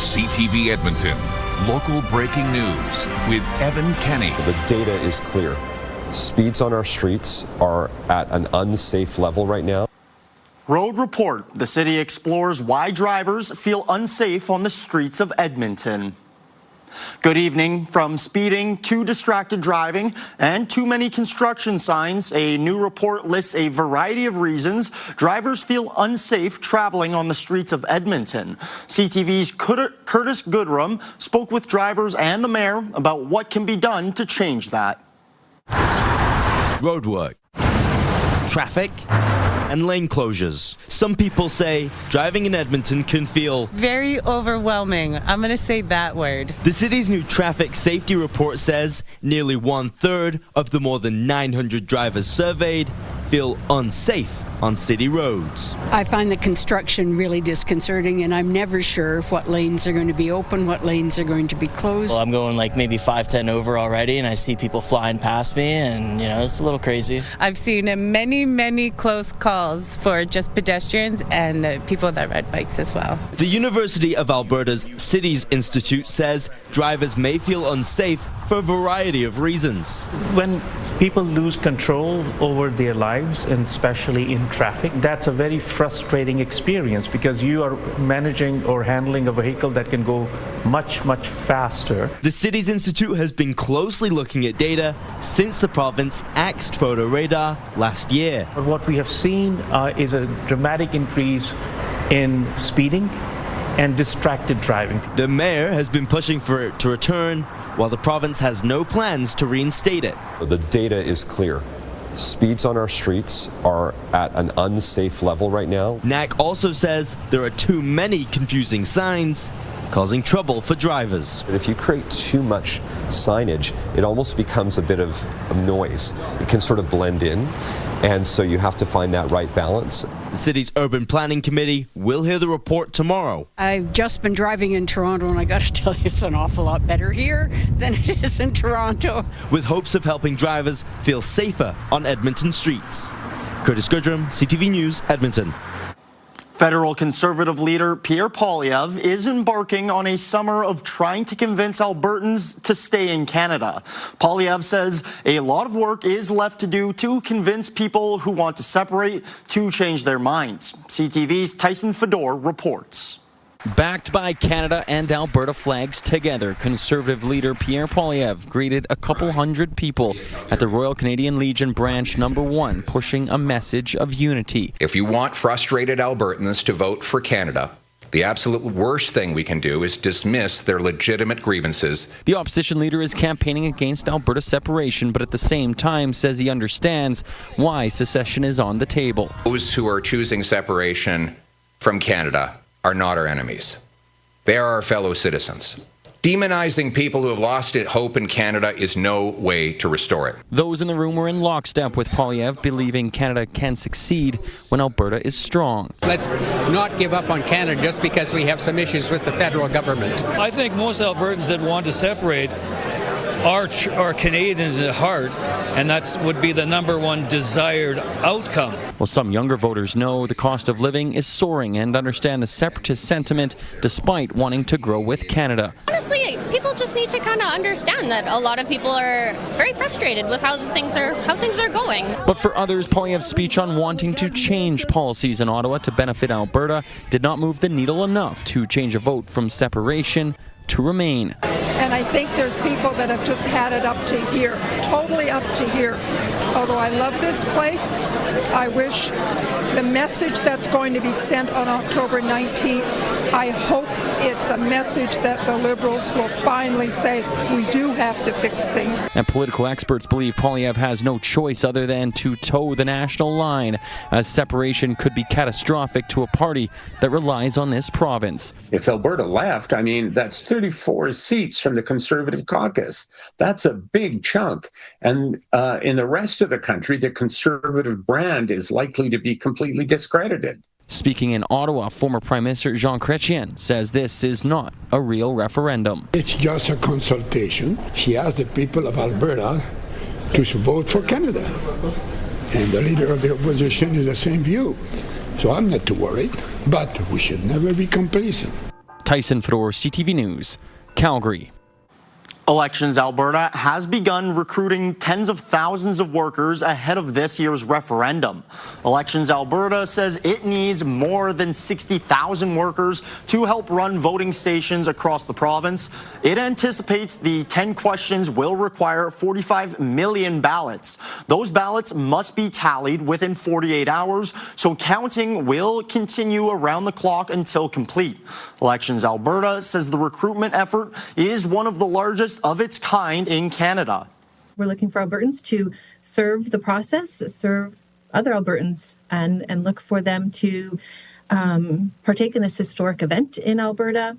CTV Edmonton, local breaking news with Evan Kenny. The data is clear. Speeds on our streets are at an unsafe level right now. Road Report. The city explores why drivers feel unsafe on the streets of Edmonton. Good evening. From speeding to distracted driving and too many construction signs, a new report lists a variety of reasons drivers feel unsafe traveling on the streets of Edmonton. CTV's Curtis Goodrum spoke with drivers and the mayor about what can be done to change that. Roadwork, traffic, and lane closures. Some people say driving in Edmonton can feel very overwhelming. I'm going to say that word. The city's new traffic safety report says nearly 1/3 of the more than 900 drivers surveyed feel unsafe on city roads. I find the construction really disconcerting, and I'm never sure what lanes are going to be open, what lanes are going to be closed. Well, I'm going like maybe 5-10 over already, and I see people flying past me, and it's a little crazy. I've seen many close calls for just pedestrians and people that ride bikes as well. The University of Alberta's Cities Institute says drivers may feel unsafe for a variety of reasons. When people lose control over their lives, and especially in traffic, that's a very frustrating experience because you are managing or handling a vehicle that can go much faster. The Cities Institute has been closely looking at data since the province axed photo radar last year. But what we have seen is a dramatic increase in speeding and distracted driving. The mayor has been pushing for it to return, while the province has no plans to reinstate it. The data is clear. Speeds on our streets are at an unsafe level right now. NAC also says there are too many confusing signs, causing trouble for drivers. If you create too much signage, it almost becomes a bit of noise. It can sort of blend in, and so you have to find that right balance. The city's urban planning committee will hear the report tomorrow. I've just been driving in Toronto, and I got to tell you, it's an awful lot better here than it is in Toronto. With hopes of helping drivers feel safer on Edmonton streets. Curtis Goodrum, CTV News, Edmonton. Federal Conservative leader Pierre Poilievre is embarking on a summer of trying to convince Albertans to stay in Canada. Poilievre says a lot of work is left to do to convince people who want to separate to change their minds. CTV's Tyson Fedor reports. Backed by Canada and Alberta flags together, Conservative leader Pierre Poilievre greeted a couple hundred people at the Royal Canadian Legion Branch No. 1, pushing a message of unity. If you want frustrated Albertans to vote for Canada, the absolute worst thing we can do is dismiss their legitimate grievances. The opposition leader is campaigning against Alberta separation, but at the same time says he understands why secession is on the table. Those who are choosing separation from Canada are not our enemies. They are our fellow citizens. Demonizing people who have lost hope in Canada is no way to restore it. Those in the room were in lockstep with Poilievre, believing Canada can succeed when Alberta is strong. Let's not give up on Canada just because we have some issues with the federal government. I think most Albertans that want to separate are Canadians at heart, and that would be the #1 desired outcome. Well, some younger voters know the cost of living is soaring and understand the separatist sentiment despite wanting to grow with Canada. Honestly, people just need to kind of understand that a lot of people are very frustrated with how things are going. But for others, Poilievre's speech on wanting to change policies in Ottawa to benefit Alberta did not move the needle enough to change a vote from separation to remain. And I think there's people that have just had it up to here, totally up to here. Although I love this place, I wish the message that's going to be sent on October 19th, I hope it's a message that the Liberals will finally say, we do have to fix things. And political experts believe Poilievre has no choice other than to toe the national line, as separation could be catastrophic to a party that relies on this province. If Alberta left, that's 34 seats from the Conservative caucus. That's a big chunk. And in the rest of the country, the Conservative brand is likely to be completely discredited. Speaking in Ottawa, former Prime Minister Jean Chrétien says this is not a real referendum. It's just a consultation. He asked the people of Alberta to vote for Canada. And the leader of the opposition is the same view. So I'm not too worried, but we should never be complacent. Tyson for CTV News, Calgary. Elections Alberta has begun recruiting tens of thousands of workers ahead of this year's referendum. Elections Alberta says it needs more than 60,000 workers to help run voting stations across the province. It anticipates the 10 questions will require 45 million ballots. Those ballots must be tallied within 48 hours, so counting will continue around the clock until complete. Elections Alberta says the recruitment effort is one of the largest of its kind in Canada. We're looking for Albertans to serve the process, serve other Albertans, and look for them to partake in this historic event in Alberta.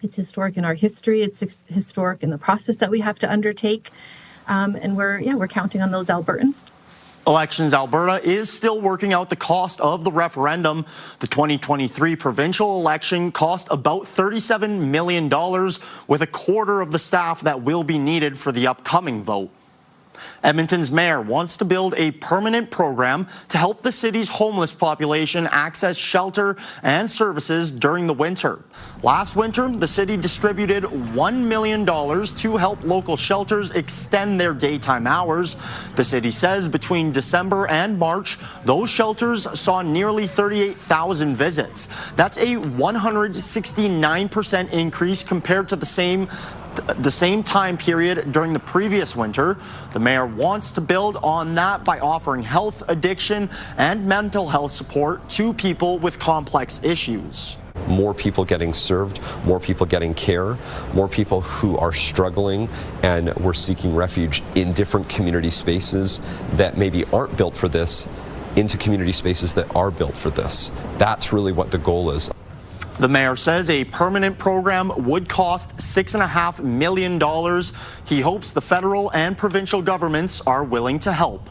It's historic in our history. It's historic in the process that we have to undertake. And we're counting on those Albertans. Elections Alberta is still working out the cost of the referendum. The 2023 provincial election cost about $37 million, with a quarter of the staff that will be needed for the upcoming vote. Edmonton's mayor wants to build a permanent program to help the city's homeless population access shelter and services during the winter. Last winter, the city distributed $1 million to help local shelters extend their daytime hours. The city says between December and March, those shelters saw nearly 38,000 visits. That's a 169% increase compared to the same time period during the previous winter. The mayor wants to build on that by offering health, addiction, and mental health support to people with complex issues. More people getting served, more people getting care, more people who are struggling and were seeking refuge in different community spaces that maybe aren't built for this, into community spaces that are built for this. That's really what the goal is. The mayor says a permanent program would cost $6.5 million. He hopes the federal and provincial governments are willing to help.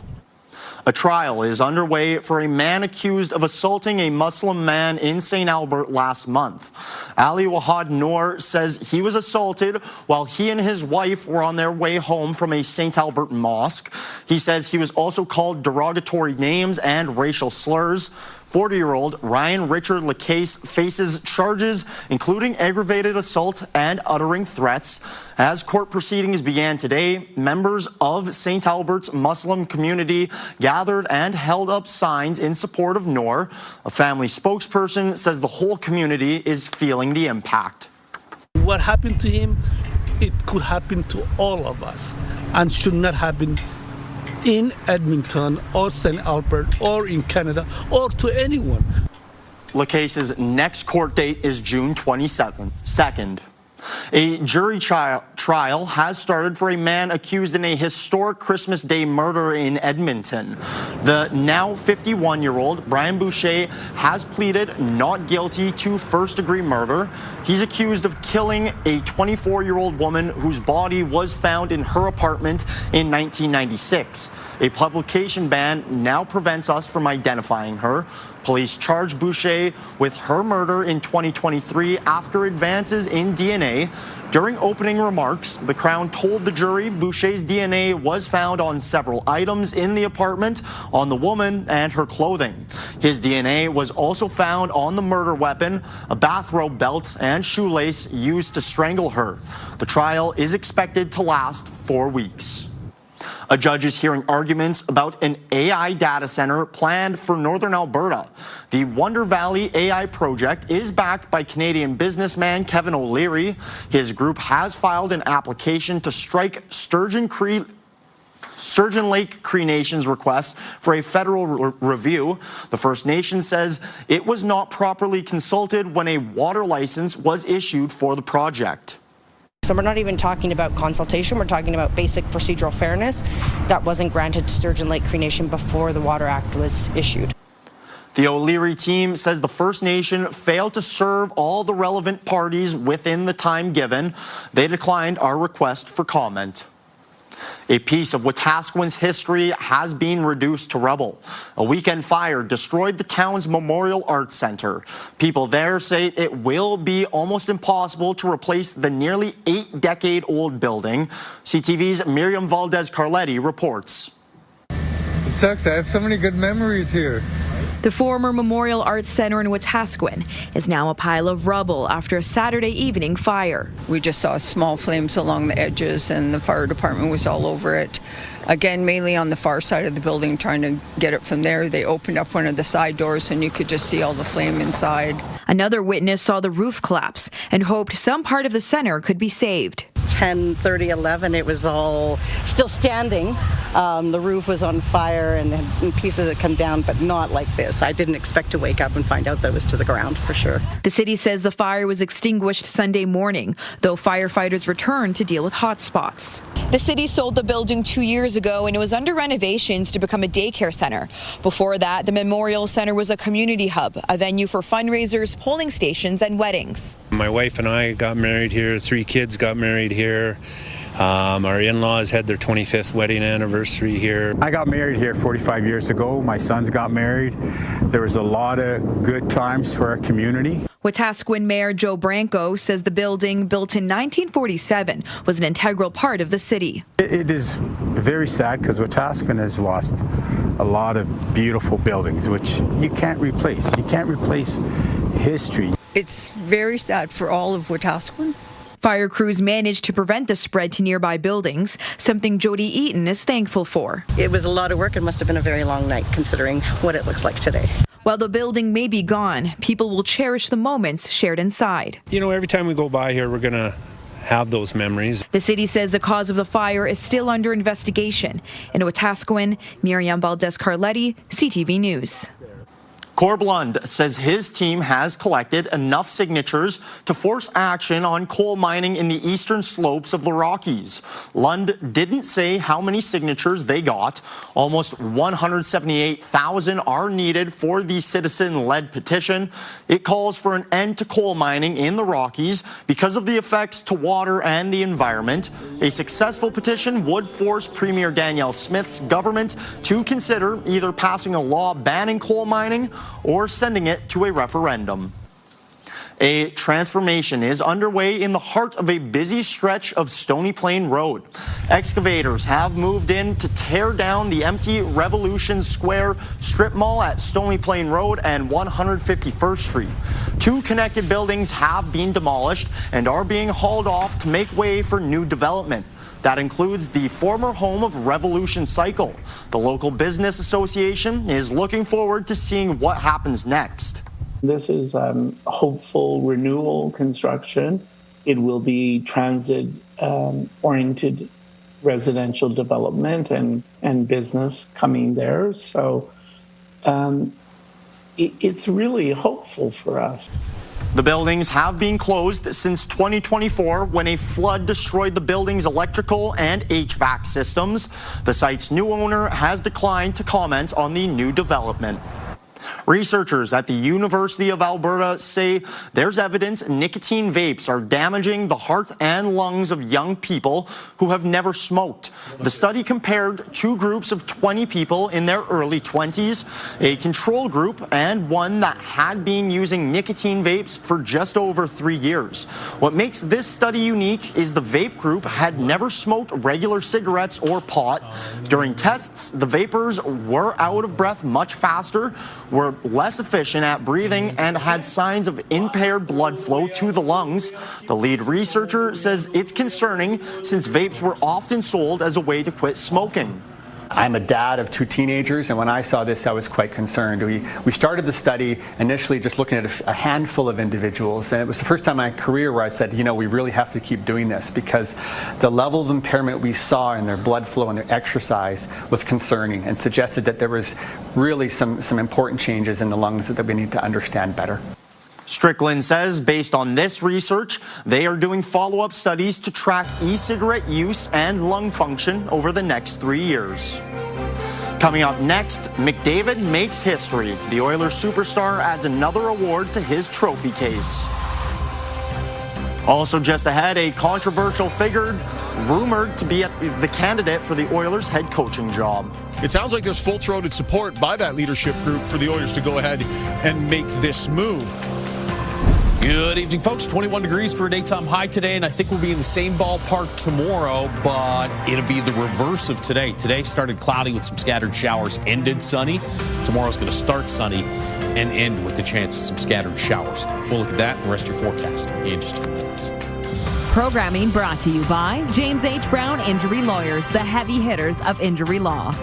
A trial is underway for a man accused of assaulting a Muslim man in St. Albert last month. Ali Wahad Noor says he was assaulted while he and his wife were on their way home from a St. Albert mosque. He says he was also called derogatory names and racial slurs. 40-year-old Ryan Richard Lacasse faces charges including aggravated assault and uttering threats. As court proceedings began today, members of St. Albert's Muslim community gathered and held up signs in support of Noor. A family spokesperson says the whole community is feeling the impact. What happened to him, it could happen to all of us and should not happen in Edmonton or St. Albert or in Canada or to anyone. Lacasse's next court date is June 22nd. A jury trial has started for a man accused in a historic Christmas Day murder in Edmonton. The now 51-year-old Brayan Boucher has pleaded not guilty to first-degree murder. He's accused of killing a 24-year-old woman whose body was found in her apartment in 1996. A publication ban now prevents us from identifying her. Police charged Boucher with her murder in 2023 after advances in DNA. During opening remarks, the Crown told the jury Boucher's DNA was found on several items in the apartment, on the woman and her clothing. His DNA was also found on the murder weapon, a bathrobe belt, and shoelace used to strangle her. The trial is expected to last 4 weeks. A judge is hearing arguments about an AI data center planned for northern Alberta. The Wonder Valley AI project is backed by Canadian businessman Kevin O'Leary. His group has filed an application to strike Sturgeon Lake Cree Nation's request for a federal review. The First Nation says it was not properly consulted when a water license was issued for the project. So we're not even talking about consultation, we're talking about basic procedural fairness that wasn't granted to Sturgeon Lake Cree Nation before the Water Act was issued. The O'Leary team says the First Nation failed to serve all the relevant parties within the time given. They declined our request for comment. A piece of Wetaskiwin's history has been reduced to rubble. A weekend fire destroyed the town's Memorial Arts Center. People there say it will be almost impossible to replace the nearly 8-decade-old building. CTV's Miriam Valdez-Carletti reports. It sucks. I have so many good memories here. The former Memorial Arts Centre in Wetaskiwin is now a pile of rubble after a Saturday evening fire. We just saw small flames along the edges and the fire department was all over it. Again, mainly on the far side of the building, trying to get it from there. They opened up one of the side doors and you could just see all the flame inside. Another witness saw the roof collapse and hoped some part of the centre could be saved. 10:30, 11, it was all still standing. The roof was on fire and pieces had come down, but not like this. I didn't expect to wake up and find out that it was to the ground for sure. The city says the fire was extinguished Sunday morning, though firefighters returned to deal with hot spots. The city sold the building 2 years ago and it was under renovations to become a daycare center. Before that, the Memorial Center was a community hub, a venue for fundraisers, polling stations, and weddings. My wife and I got married here. 3 kids got married here. Our in-laws had their 25th wedding anniversary here. I got married here 45 years ago. My sons got married. There was a lot of good times for our community. Wetaskiwin Mayor Joe Branco says the building, built in 1947, was an integral part of the city. It is very sad because Wetaskiwin has lost a lot of beautiful buildings, which you can't replace. You can't replace history. It's very sad for all of Wetaskiwin. Fire crews managed to prevent the spread to nearby buildings, something Jody Eaton is thankful for. It was a lot of work. It must have been a very long night considering what it looks like today. While the building may be gone, people will cherish the moments shared inside. You know, every time we go by here, we're going to have those memories. The city says the cause of the fire is still under investigation. In Wetaskiwin, Miriam Valdez-Carletti, CTV News. Corb Lund says his team has collected enough signatures to force action on coal mining in the eastern slopes of the Rockies. Lund didn't say how many signatures they got. Almost 178,000 are needed for the citizen-led petition. It calls for an end to coal mining in the Rockies because of the effects to water and the environment. A successful petition would force Premier Danielle Smith's government to consider either passing a law banning coal mining or sending it to a referendum. A transformation is underway in the heart of a busy stretch of Stony Plain Road. Excavators have moved in to tear down the empty Revolution Square strip mall at Stony Plain Road and 151st Street. 2 connected buildings have been demolished and are being hauled off to make way for new development. That includes the former home of Revolution Cycle. The local business association is looking forward to seeing what happens next. This is hopeful renewal construction. It will be transit-oriented residential development and business coming there. So it's really hopeful for us. The buildings have been closed since 2024 when a flood destroyed the building's electrical and HVAC systems. The site's new owner has declined to comment on the new development. Researchers at the University of Alberta say there's evidence nicotine vapes are damaging the heart and lungs of young people who have never smoked. The study compared 2 groups of 20 people in their early 20s, a control group and one that had been using nicotine vapes for just over 3 years. What makes this study unique is the vape group had never smoked regular cigarettes or pot. During tests, the vapors were out of breath much faster, were less efficient at breathing, and had signs of impaired blood flow to the lungs. The lead researcher says it's concerning since vapes were often sold as a way to quit smoking. I'm a dad of 2 teenagers, and when I saw this, I was quite concerned. We started the study initially just looking at a handful of individuals, and it was the first time in my career where I said, you know, we really have to keep doing this because the level of impairment we saw in their blood flow and their exercise was concerning and suggested that there was really some important changes in the lungs that we need to understand better. Strickland says based on this research, they are doing follow-up studies to track e-cigarette use and lung function over the next 3 years. Coming up next, McDavid makes history. The Oilers superstar adds another award to his trophy case. Also just ahead, a controversial figure rumored to be the candidate for the Oilers head coaching job. It sounds like there's full-throated support by that leadership group for the Oilers to go ahead and make this move. Good evening, folks. 21 degrees for a daytime high today, and I think we'll be in the same ballpark tomorrow, but it'll be the reverse of today. Today started cloudy with some scattered showers, ended sunny. Tomorrow's going to start sunny and end with the chance of some scattered showers. Full look at that and the rest of your forecast in just a few minutes. Programming brought to you by James H. Brown Injury Lawyers, the heavy hitters of injury law.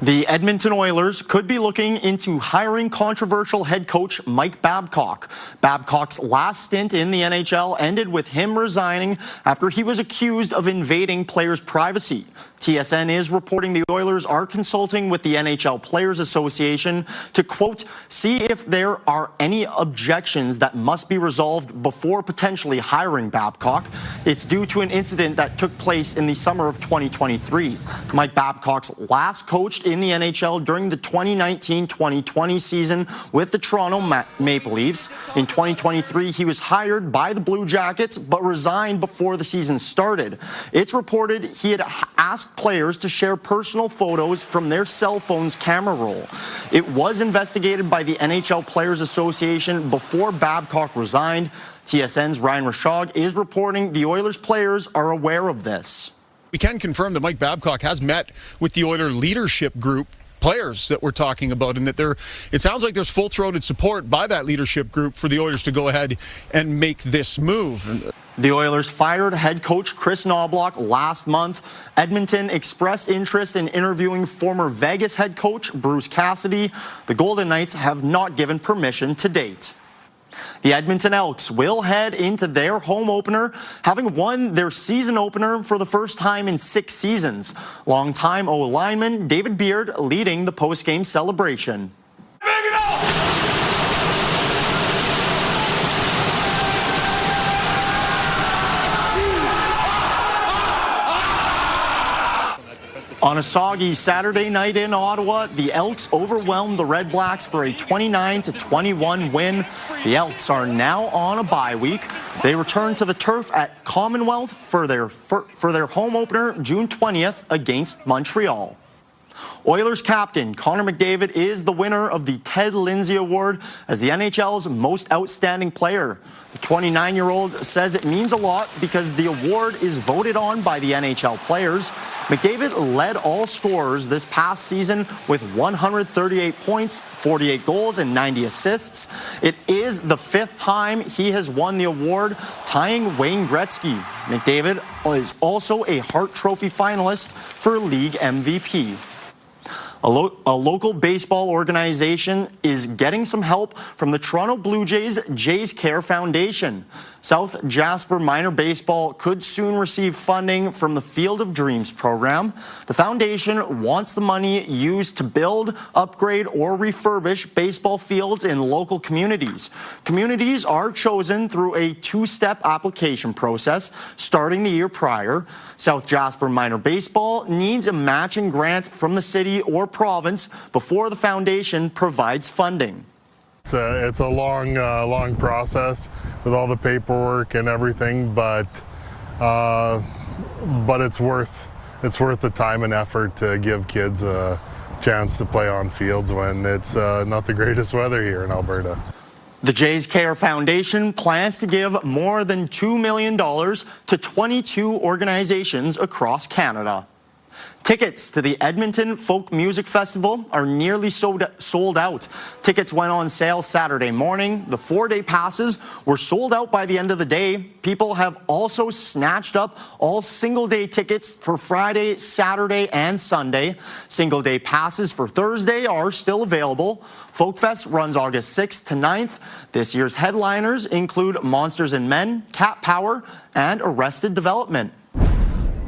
The Edmonton Oilers could be looking into hiring controversial head coach Mike Babcock. Babcock's last stint in the NHL ended with him resigning after he was accused of invading players' privacy. TSN is reporting the Oilers are consulting with the NHL Players Association to, quote, see if there are any objections that must be resolved before potentially hiring Babcock. It's due to an incident that took place in the summer of 2023. Mike Babcock's last coached in the NHL during the 2019-2020 season with the Toronto Maple Leafs. In 2023, he was hired by the Blue Jackets but resigned before the season started. It's reported he had asked players to share personal photos from their cell phone's camera roll. It was investigated by the NHL Players Association before Babcock resigned. TSN's Ryan Rashog is reporting the Oilers players are aware of this. We can confirm that Mike Babcock has met with the Oilers leadership group players that we're talking about, and that it sounds like there's full-throated support by that leadership group for the Oilers to go ahead and make this move. The Oilers fired head coach Chris Knobloch last month. Edmonton expressed interest in interviewing former Vegas head coach Bruce Cassidy. The Golden Knights have not given permission to date. The Edmonton Elks will head into their home opener, having won their season opener for the first time in 6 seasons. Longtime O-lineman David Beard leading the post-game celebration. On a soggy Saturday night in Ottawa, the Elks overwhelmed the Red Blacks for a 29-21 win. The Elks are now on a bye week. They return to the turf at Commonwealth for their home opener June 20th against Montreal. Oilers captain Connor McDavid is the winner of the Ted Lindsay Award as the NHL's most outstanding player. The 29-year-old says it means a lot because the award is voted on by the NHL players. McDavid led all scorers this past season with 138 points, 48 goals, and 90 assists. It is the 5th time he has won the award, tying Wayne Gretzky. McDavid is also a Hart Trophy finalist for league MVP. A local baseball organization is getting some help from the Toronto Blue Jays Jays Care Foundation. South Jasper Minor Baseball could soon receive funding from the Field of Dreams program. The foundation wants the money used to build, upgrade, or refurbish baseball fields in local communities. Communities are chosen through a 2-step application process starting the year prior. South Jasper Minor Baseball needs a matching grant from the city or province before the foundation provides funding. It's a long process with all the paperwork and everything, but it's worth the time and effort to give kids a chance to play on fields when it's not the greatest weather here in Alberta. The Jays Care Foundation plans to give more than $2 million to 22 organizations across Canada. Tickets to the Edmonton Folk Music Festival are nearly sold out. Tickets went on sale Saturday morning. The 4-day passes were sold out by the end of the day. People have also snatched up all single-day tickets for Friday, Saturday, and Sunday. Single-day passes for Thursday are still available. Folkfest runs August 6th to 9th. This year's headliners include Monsters and Men, Cat Power, and Arrested Development.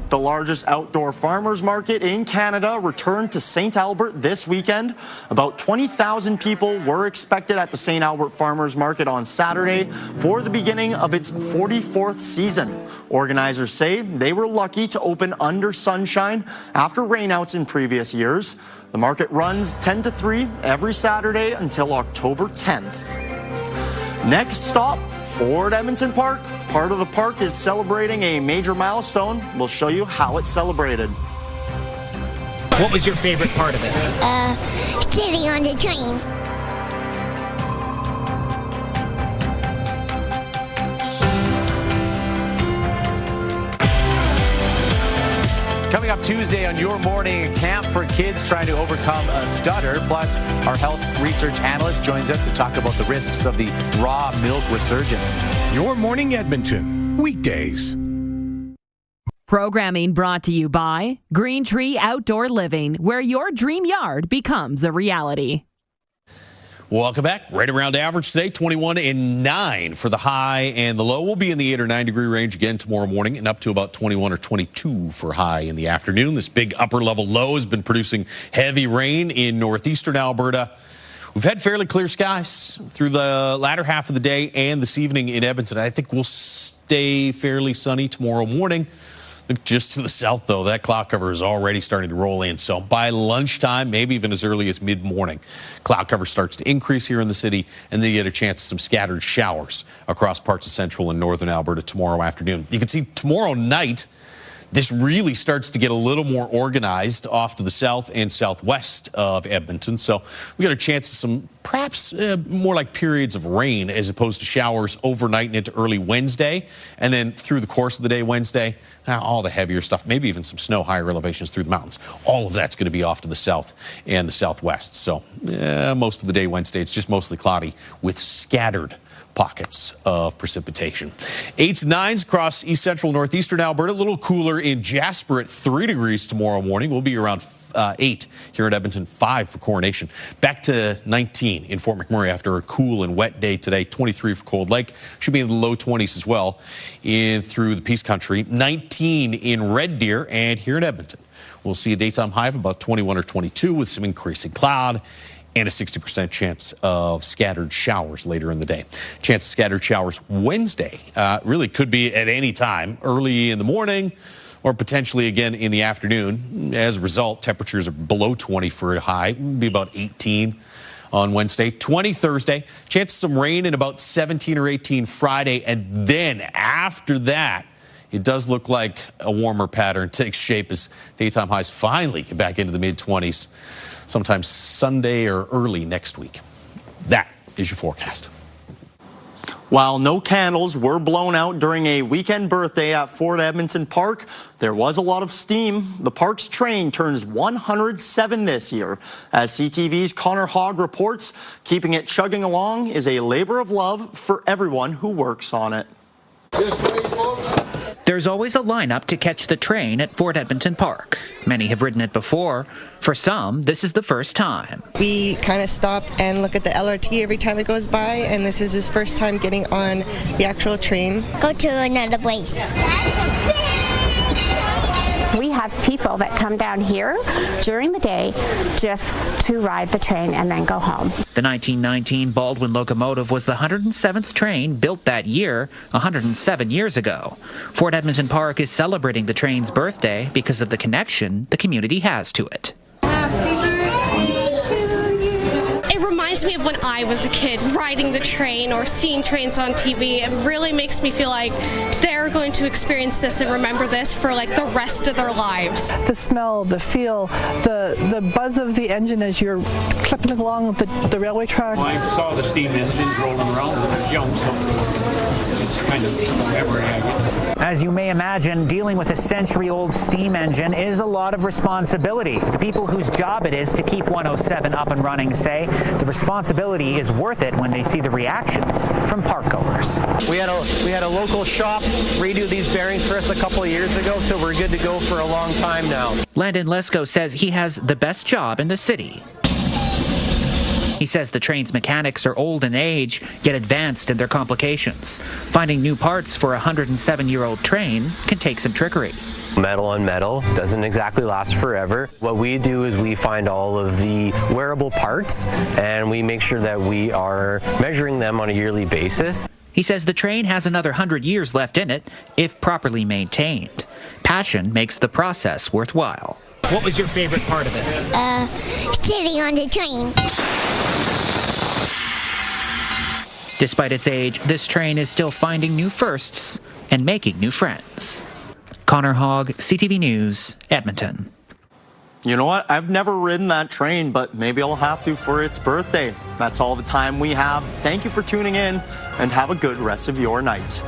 The largest outdoor farmers market in Canada returned to St. Albert this weekend. About 20,000 people were expected at the St. Albert Farmers Market on Saturday for the beginning of its 44th season. Organizers say they were lucky to open under sunshine after rainouts in previous years. The market runs 10 to 3 every Saturday until October 10th. Next stop, Ford Edmonton Park. Part of the park is celebrating a major milestone. We'll show you how it's celebrated. What was your favorite part of it? Sitting on the train. Coming up Tuesday on Your Morning, a camp for kids trying to overcome a stutter. Plus, our health research analyst joins us to talk about the risks of the raw milk resurgence. Your Morning Edmonton, weekdays. Programming brought to you by Green Tree Outdoor Living, where your dream yard becomes a reality. Welcome back. Right around average today, 21 and 9 for the high, and the low will be in the 8 or 9 degree range again tomorrow morning, and up to about 21 or 22 for high in the afternoon. This big upper level low has been producing heavy rain in northeastern Alberta. We've had fairly clear skies through the latter half of the day and this evening in Edmonton. I think we'll stay fairly sunny tomorrow morning. Just to the south, though, that cloud cover is already starting to roll in. So by lunchtime, maybe even as early as mid-morning, cloud cover starts to increase here in the city, and then you get a chance of some scattered showers across parts of central and northern Alberta tomorrow afternoon. You can see tomorrow night, this really starts to get a little more organized off to the south and southwest of Edmonton. So we got a chance of some perhaps more like periods of rain as opposed to showers overnight and into early Wednesday. And then through the course of the day Wednesday, all the heavier stuff, maybe even some snow, higher elevations through the mountains. All of that's going to be off to the south and the southwest. So most of the day Wednesday, it's just mostly cloudy with scattered pockets of precipitation. 8s and 9s across east central northeastern Alberta. A little cooler in Jasper at 3 degrees tomorrow morning. We'll be around 8 here in Edmonton, 5 for Coronation. Back to 19 in Fort McMurray after a cool and wet day today. 23 for Cold Lake. Should be in the low 20s as well in through the Peace Country. 19 in Red Deer, and here in Edmonton, we'll see a daytime high of about 21 or 22 with some increasing cloud and a 60% chance of scattered showers later in the day. Chance of scattered showers Wednesday really could be at any time, early in the morning or potentially again in the afternoon. As a result, temperatures are below 20 for a high. It'll be about 18 on Wednesday. 20 Thursday. Chance of some rain in about 17 or 18 Friday. And then after that, it does look like a warmer pattern takes shape as daytime highs finally get back into the mid-20s sometime Sunday or early next week. That is your forecast. While no candles were blown out during a weekend birthday at Fort Edmonton Park, there was a lot of steam. The park's train turns 107 this year. As CTV's Connor Hogg reports, keeping it chugging along is a labor of love for everyone who works on it. There's always a lineup to catch the train at Fort Edmonton Park. Many have ridden it before. For some, this is the first time. We kind of stop and look at the LRT every time it goes by, and this is his first time getting on the actual train. Go to another place. We have people that come down here during the day just to ride the train and then go home. The 1919 Baldwin locomotive was the 107th train built that year, 107 years ago. Fort Edmonton Park is celebrating the train's birthday because of the connection the community has to it. It reminds me of when I was a kid, riding the train or seeing trains on TV. It really makes me feel like they're going to experience this and remember this for like the rest of their lives. The smell, the feel, the buzz of the engine as you're clipping along the railway track. Well, I saw the steam engines rolling around when I was young, so it's kind of memory, I guess. As you may imagine, dealing with a century-old steam engine is a lot of responsibility. The people whose job it is to keep 107 up and running say the responsibility is worth it when they see the reactions from parkgoers. We had a local shop redo these bearings for us a couple of years ago, so we're good to go for a long time now. Landon Lesko says he has the best job in the city. He says the train's mechanics are old in age, yet advanced in their complications. Finding new parts for a 107-year-old train can take some trickery. Metal on metal doesn't exactly last forever. What we do is we find all of the wearable parts and we make sure that we are measuring them on a yearly basis. He says the train has another 100 years left in it if properly maintained. Passion makes the process worthwhile. What was your favorite part of it? Sitting on the train. Despite its age, this train is still finding new firsts and making new friends. Connor Hogg, CTV News, Edmonton. You know what? I've never ridden that train, but maybe I'll have to for its birthday. That's all the time we have. Thank you for tuning in, and have a good rest of your night.